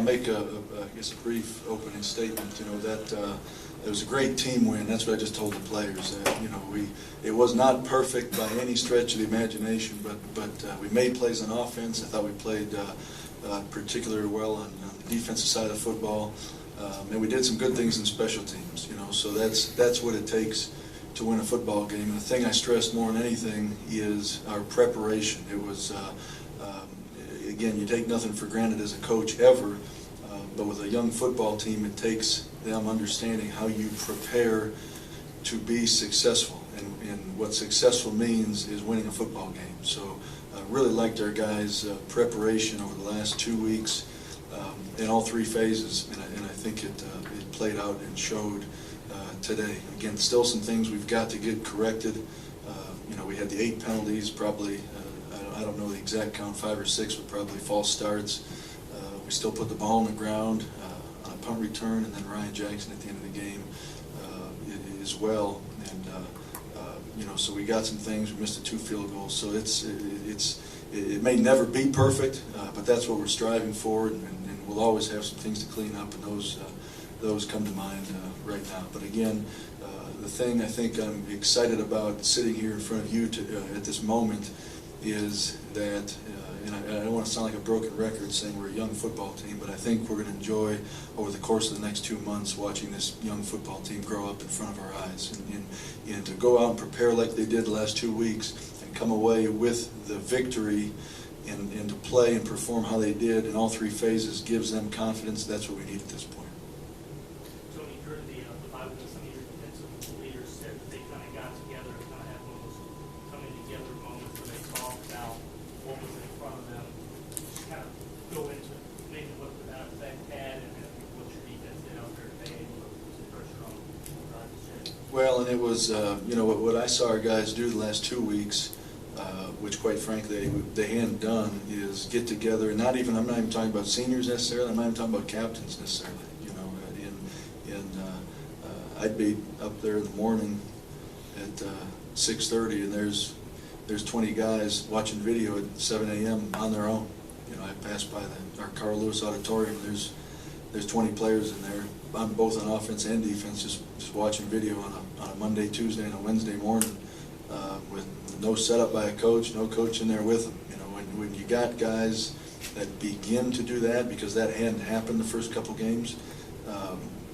make I guess a brief opening statement. You know that it was a great team win. That's what I just told the players. You know, it was not perfect by any stretch of the imagination, but we made plays on offense. I thought we played particularly well on the defensive side of the football, and we did some good things in special teams. You know, so that's what it takes to win a football game. And the thing I stressed more than anything is our preparation. It was. Again, you take nothing for granted as a coach ever, but with a young football team, it takes them understanding how you prepare to be successful. And what successful means is winning a football game. So I really liked our guys' preparation over the last 2 weeks in all three phases, and I think it played out and showed today. Again, still some things we've got to get corrected. You know, we had the 8 penalties, probably. I don't know the exact count, 5 or 6, but probably false starts. We still put the ball on the ground on a punt return, and then Ryan Jackson at the end of the game as well. And you know, so we got some things. We missed the 2 field goals, so it may never be perfect, but that's what we're striving for, and we'll always have some things to clean up, and those come to mind right now. But again, the thing I think I'm excited about sitting here in front of you at this moment is that, and I don't want to sound like a broken record saying we're a young football team, but I think we're going to enjoy over the course of the next 2 months watching this young football team grow up in front of our eyes, and to go out and prepare like they did the last 2 weeks and come away with the victory and to play and perform how they did in all 3 phases gives them confidence. That's what we need at this point. Tony, during the Bayou, some of your defensive leaders said that they kind of got together and kind of had one of those coming together moments where they talked about what was in front of them, just kind of go into maybe what the effect had and then what your defense did out there today and what was the pressure on Well, and it was, you know, what I saw our guys do the last 2 weeks, which quite frankly they hadn't done, is get together, and I'm not even talking about seniors necessarily, I'm not even talking about captains necessarily, you know, I'd be up there in the morning at 6:30 and there's 20 guys watching video at 7 a.m. on their own. You know, I passed by our Carl Lewis Auditorium, there's 20 players in there, I'm both on offense and defense, just watching video on a Monday, Tuesday, and a Wednesday morning, with no setup by a coach, no coach in there with them. You know, when you got guys that begin to do that, because that hadn't happened the first couple games,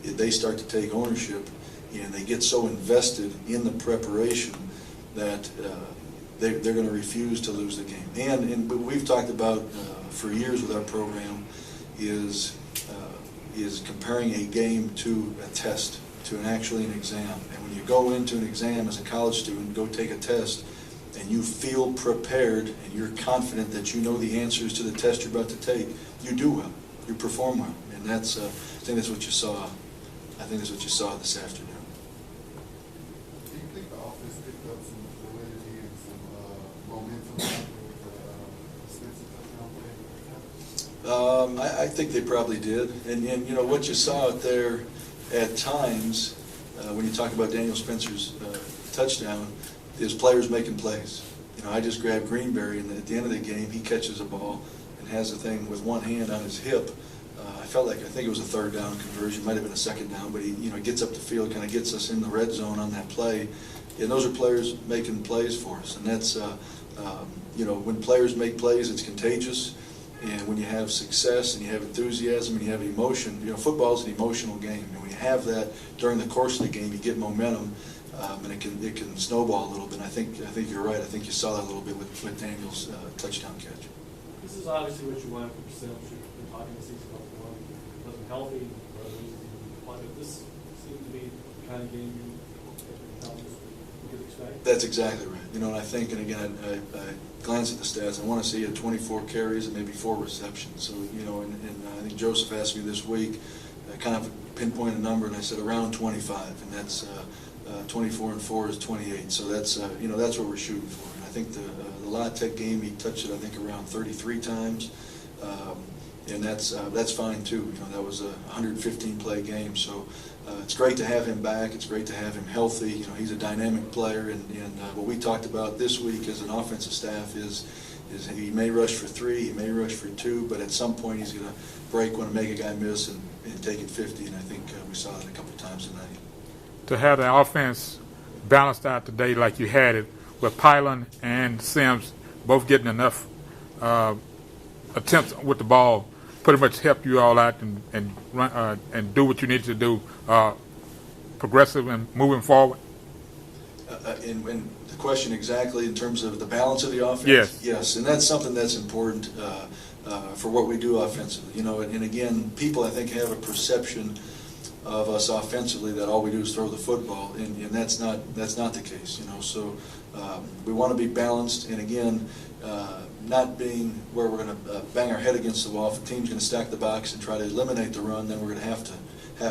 they start to take ownership, and they get so invested in the preparation that they're going to refuse to lose the game. And what we've talked about for years with our program is comparing a game to a test, to actually an exam. And when you go into an exam as a college student, go take a test, and you feel prepared and you're confident that you know the answers to the test you're about to take, you do well, you perform well. And that's, I think that's what you saw. I think that's what you saw this afternoon. Do you think the offense picked up some fluidity and some momentum with the Spencer touchdown play? I think they probably did. And you know, what you saw out there at times, when you talk about Daniel Spencer's touchdown, is players making plays. You know, I just grabbed Greenberry, and at the end of the game, he catches a ball and has the thing with one hand on his hip. I think it was a 3rd down conversion, might have been a 2nd down, but he, you know, gets up the field, kind of gets us in the red zone on that play. And those are players making plays for us, and that's, you know, when players make plays, it's contagious. And when you have success and you have enthusiasm and you have emotion, you know, football is an emotional game, and when you have that during the course of the game, you get momentum, and it can snowball a little bit. And I think you're right. I think you saw that a little bit with Daniel's touchdown catch. This is obviously what you want for yourself. You're talking to season about one, wasn't healthy, but this seemed to be the kind of game you could expect. That's exactly right. You know, and I think, and again, I glance at the stats. I want to see 24 carries and maybe 4 receptions. So, you know, and I think Joseph asked me this week, kind of pinpoint a number, and I said around 25, and that's 24 and 4 is 28. So that's you know, that's what we're shooting for. And I think the La Tech game, he touched it, I think, around 33 times, and that's fine too. You know, that was a 115 play game. So it's great to have him back. It's great to have him healthy. You know, he's a dynamic player, and what we talked about this week as an offensive staff is he may rush for 3, he may rush for 2, but at some point he's going to break when to make a guy miss and take it 50, and I think we saw that a couple times tonight. To have the offense balanced out today like you had it, with Pylon and Sims both getting enough attempts with the ball, pretty much helped you all out and run and do what you needed to do, progressive and moving forward. And the question exactly in terms of the balance of the offense? Yes. Yes, and that's something that's important for what we do offensively. You know, and again, people I think have a perception of us offensively that all we do is throw the football, and that's not the case. You know, so we want to be balanced, and again, not being where we're going to bang our head against the wall. If the team's going to stack the box and try to eliminate the run, then we're going to have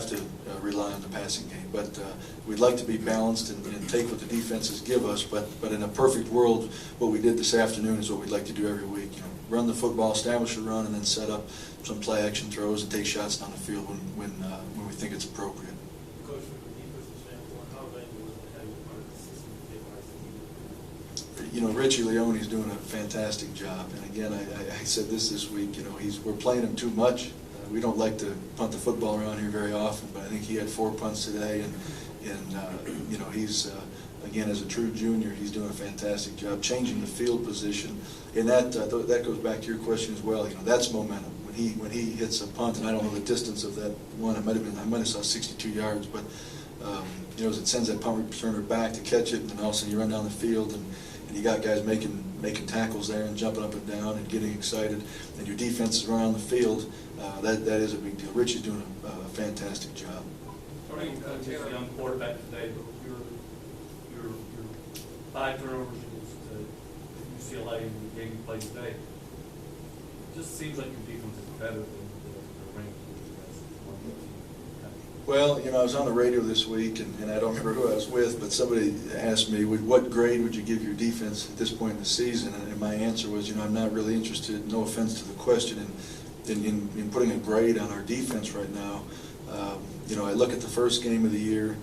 to rely on the passing game. But we'd like to be balanced and take what the defenses give us. But in a perfect world, what we did this afternoon is what we'd like to do every week. You know, run the football, establish a run, and then set up some play action throws and take shots down the field when we think it's appropriate. Coach, from the defensive standpoint, how valuable is it to have you part of the system to get right? You know, Richie Leone's doing a fantastic job. And again, I said this week. You know, we're playing him too much. We don't like to punt the football around here very often, but I think he had 4 punts today, and you know, he's again, as a true junior, he's doing a fantastic job changing the field position, and that goes back to your question as well. You know, that's momentum. When he hits a punt, and I don't know the distance of that one. I might have saw 62 yards, but you know, as it sends that punt returner back to catch it, and then all of a sudden you run down the field, and you got guys making tackles there and jumping up and down and getting excited, and your defense is around the field. That is a big deal. Richie's doing a fantastic job. Tony, just a young quarterback today, but your 5 turnovers to UCLA in the game you played today. It just seems like your defense is better than the ranked defense. Well, you know, I was on the radio this week, and I don't remember who I was with, but somebody asked me, what grade would you give your defense at this point in the season? And my answer was, you know, I'm not really interested, no offense to the question, in putting a grade on our defense right now. You know, I look at the first game of the year.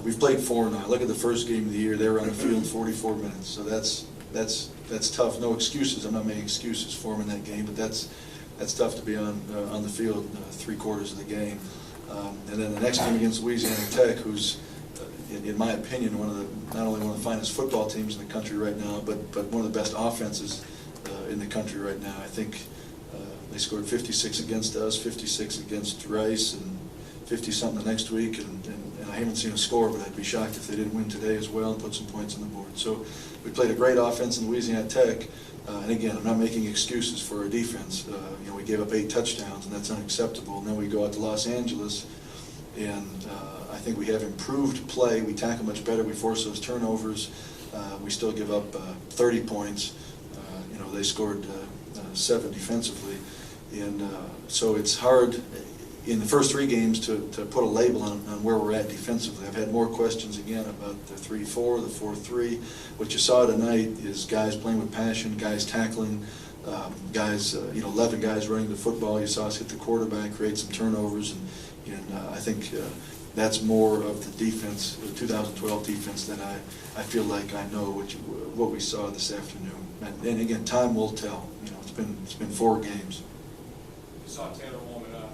We've played 4 now. I look at the first game of the year. They were on the field 44 minutes. So that's tough. No excuses. I'm not making excuses for them in that game, but that's tough to be on the field 3/4 of the game. And then the next game against Louisiana Tech, who's in my opinion not only one of the finest football teams in the country right now, but one of the best offenses in the country right now. I think they scored 56 against us, 56 against Rice, and 50-something the next week, and I haven't seen a score, but I'd be shocked if they didn't win today as well and put some points on the board. So we played a great offense in Louisiana Tech, and again, I'm not making excuses for our defense. You know, we gave up 8 touchdowns, and that's unacceptable. And then we go out to Los Angeles, and I think we have improved play. We tackle much better. We force those turnovers. We still give up 30 points. You know, they scored 7 defensively. And so it's hard in the first 3 games to put a label on where we're at defensively. I've had more questions again about the 3-4, the 4-3. What you saw tonight is guys playing with passion, guys tackling, guys, you know, 11 guys running the football. You saw us hit the quarterback, create some turnovers, and I think that's more of the defense, the 2012 defense, that I feel like I know what we saw this afternoon. And again, time will tell. You know, it's been 4 games. You saw Taylor warming up.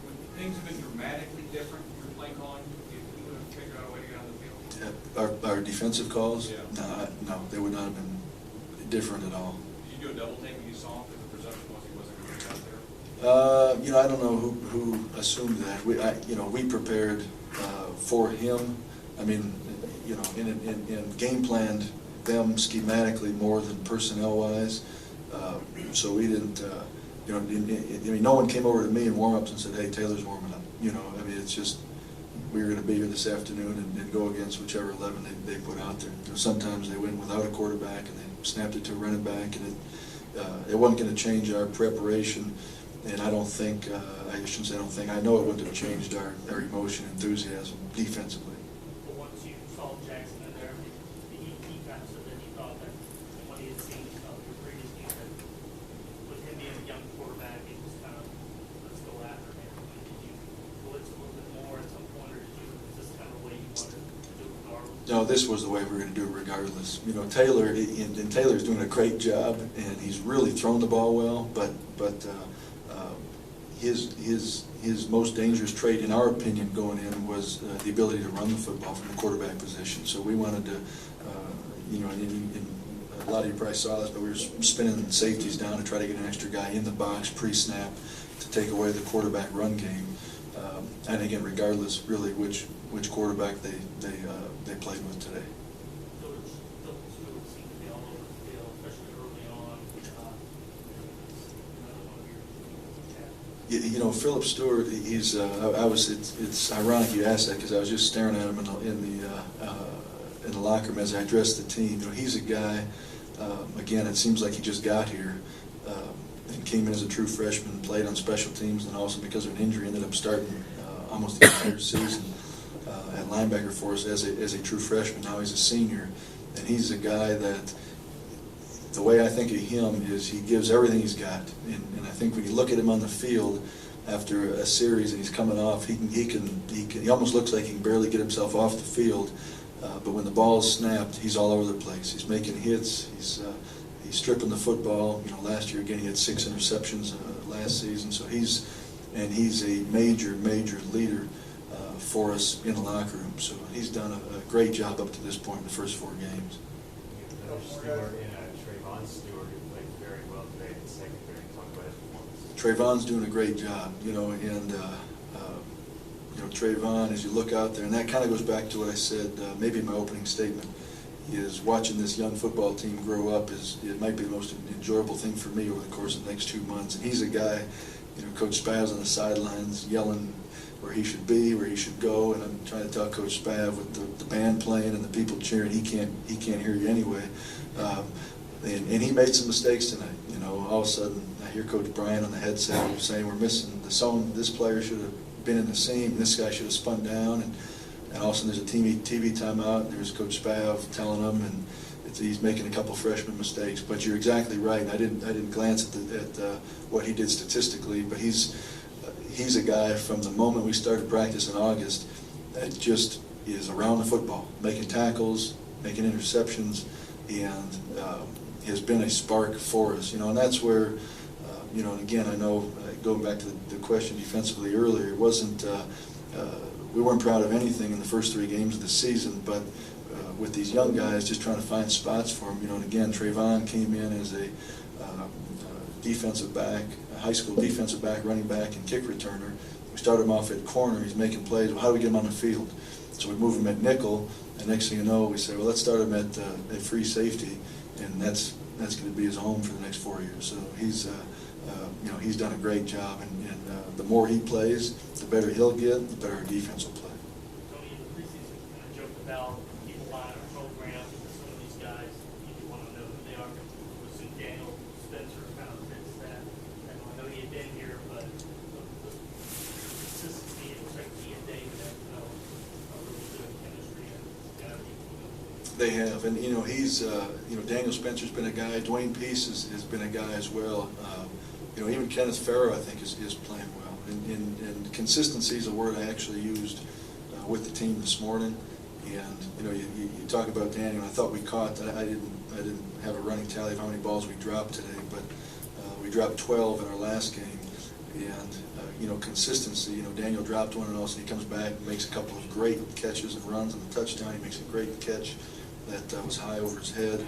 Would things have been dramatically different in your play calling if you would have figured out a way to get on the field? Our defensive calls? Yeah. No, they would not have been different at all. Did you do a double take when you saw him because the perception was he wasn't going to get out there? You know, I don't know who assumed that. You know, we prepared for him. I mean, you know, and game planned them schematically more than personnel-wise. So we didn't. You know, I mean, no one came over to me in warm-ups and said, "Hey, Taylor's warming up." You know, I mean, it's just we were going to be here this afternoon and go against whichever 11 they put out there. You know, sometimes they went without a quarterback and they snapped it to a running back, and it wasn't going to change our preparation. And I don't think, I shouldn't say I don't think, I know it wouldn't have changed our emotion, enthusiasm defensively. But once you saw Jackson in there, he kind of said that he thought that from what he had seen of your previous game, that with him being a young quarterback, it was kind of, let's go after him. Did you blitz a little bit more at some point, or is this kind of the way you wanted to do it regardless? No, this was the way we were going to do it regardless. You know, Taylor, and Taylor's doing a great job, and he's really thrown the ball well, but his most dangerous trait, in our opinion, going in was the ability to run the football from the quarterback position. So we wanted to, in a lot of you probably saw this, but we were spinning safeties down to try to get an extra guy in the box pre-snap to take away the quarterback run game. And again, regardless really which quarterback they played with today. Those two seem to be all over the field, especially early on. Philip Stewart, he's. It's ironic you asked that because I was just staring at him in the locker room as I addressed the team. He's a guy. Again, it seems like he just got here and came in as a true freshman, played on special teams, and also because of an injury ended up starting almost the entire season at linebacker for us as a true freshman. Now he's a senior, and he's a guy that. The way I think of him is he gives everything he's got, and I think when you look at him on the field after a series and he's coming off, he almost looks like he can barely get himself off the field. But when the ball's snapped, he's all over the place. He's making hits. He's stripping the football. Last year again he had 6 interceptions last season. So he's a major leader for us in the locker room. So he's done a great job up to this point in the first 4 games. Stewart and Trayvon Stewart, who played very well today in the secondary. Talk about his performance. Trayvon's doing a great job, Trayvon, as you look out there, and that kind of goes back to what I said maybe in my opening statement, is watching this young football team grow up it might be the most enjoyable thing for me over the course of the next 2 months. And he's a guy, Coach Spav's on the sidelines yelling where he should be, where he should go, and I'm trying to tell Coach Spav with the band playing and the people cheering, he can't hear you anyway. And he made some mistakes tonight. All of a sudden I hear Coach Bryant on the headset saying we're missing the zone. This player should have been in the seam. This guy should have spun down. And all of a sudden there's a TV timeout. There's Coach Spav telling him, and he's making a couple freshman mistakes. But you're exactly right. I didn't glance at what he did statistically, but he's a guy from the moment we started practice in August that just is around the football, making tackles, making interceptions, and has been a spark for us. And that's where, and again, I know going back to the question defensively earlier, it wasn't, we weren't proud of anything in the first 3 games of the season, but with these young guys, just trying to find spots for them. And again, Trayvon came in as a defensive back, a high school defensive back, running back, and kick returner. We started him off at corner. He's making plays. Well, how do we get him on the field? So we move him at nickel, and next thing you know, we say, well, let's start him at free safety, and that's going to be his home for the next 4 years. So he's done a great job, and the more he plays, the better he'll get, the better our defense will play. Tony, in the preseason, kind of joked about people buying our program because some of these guys, you want to know who they are. So Daniel Spencer kind of fits that. And I know he had been here, but the consistency, it looks like he and David have a really good chemistry and got to be. They have, and he's Daniel Spencer's been a guy. Dwayne Peace has been a guy as well. Even Kenneth Farrow, I think, is playing well. And consistency is a word I actually used with the team this morning. And you talk about Daniel. I thought we caught that. I didn't have a running tally of how many balls we dropped today, but we dropped 12 in our last game. And consistency. Daniel dropped one, and all of a sudden he comes back and makes a couple of great catches and runs on the touchdown. He makes a great catch that was high over his head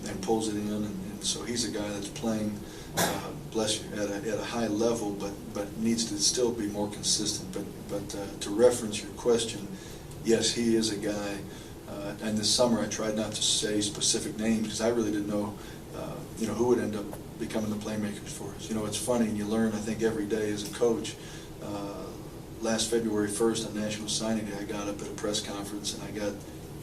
and pulls it in. And so he's a guy that's playing, bless you, at a high level, but needs to still be more consistent. But to reference your question, yes, he is a guy. And this summer I tried not to say specific names because I really didn't know, who would end up becoming the playmakers for us. It's funny, and you learn, I think, every day as a coach. Last February 1st on National Signing Day, I got up at a press conference and I got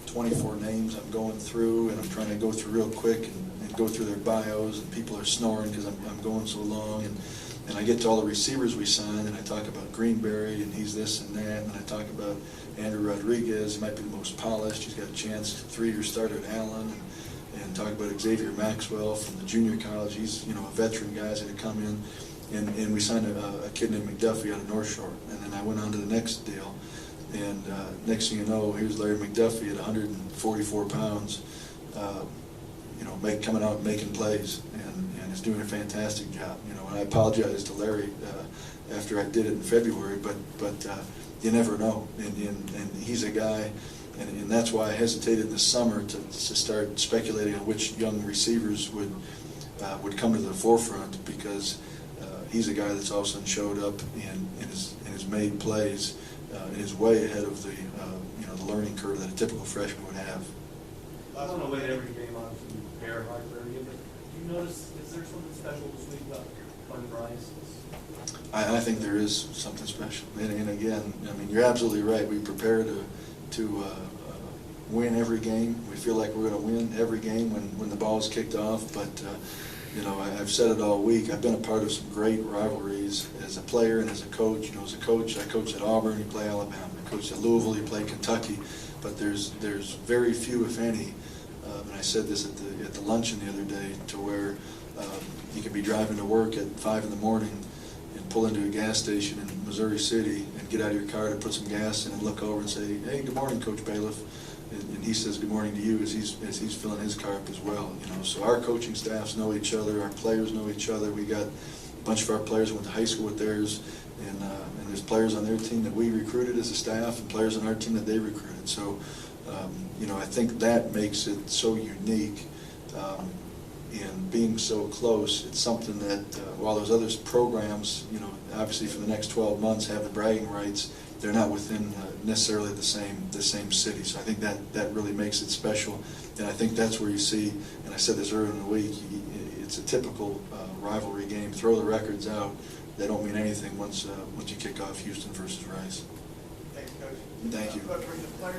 24 names I'm going through, and I'm trying to go through real quick and go through their bios, and people are snoring because I'm going so long. And I get to all the receivers we signed, and I talk about Greenberry, and he's this and that, and I talk about Andrew Rodriguez. He might be the most polished. He's got a chance, 3-year starter at Allen, and talk about Xavier Maxwell from the junior college. He's a veteran guys that had come in. And we signed a kid named McDuffie out of North Shore. And then I went on to the next deal. And next thing you know, here's Larry McDuffie at 144 pounds, coming out and making plays, and is doing a fantastic job. And I apologize to Larry. after I did it in February, but you never know. And he's a guy, and that's why I hesitated this summer to start speculating on which young receivers would come to the forefront, because he's a guy that's all of a sudden showed up and has made plays and is way ahead of the the learning curve that a typical freshman would have. I don't know whether every game obviously you prepare hard for every game, but do you notice, is there something special this week about Clem Rice? I think there is something special, and again, I mean, you're absolutely right. We prepare to win every game. We feel like we're going to win every game when the ball is kicked off. But I've said it all week. I've been a part of some great rivalries as a player and as a coach. As a coach, I coached at Auburn. You play Alabama. I coached at Louisville. You play Kentucky. But there's very few, if any. And I said this at the luncheon the other day, to where you could be driving to work at 5 in the morning and pull into a gas station in Missouri City and get out of your car to put some gas in and look over and say, "Hey, good morning, Coach Bailiff." And he says good morning to you as he's filling his car up as well. So our coaching staffs know each other, our players know each other. We got a bunch of our players who went to high school with theirs, and there's players on their team that we recruited as a staff, and players on our team that they recruited. So I think that makes it so unique. And being so close, it's something that while those other programs, obviously for the next 12 months have the bragging rights, they're not within necessarily the same city. So I think that really makes it special, and I think that's where you see, and I said this earlier in the week, it's a typical rivalry game. Throw the records out; they don't mean anything once you kick off Houston versus Rice. Thanks, Coach. Thank you. Coach, were the players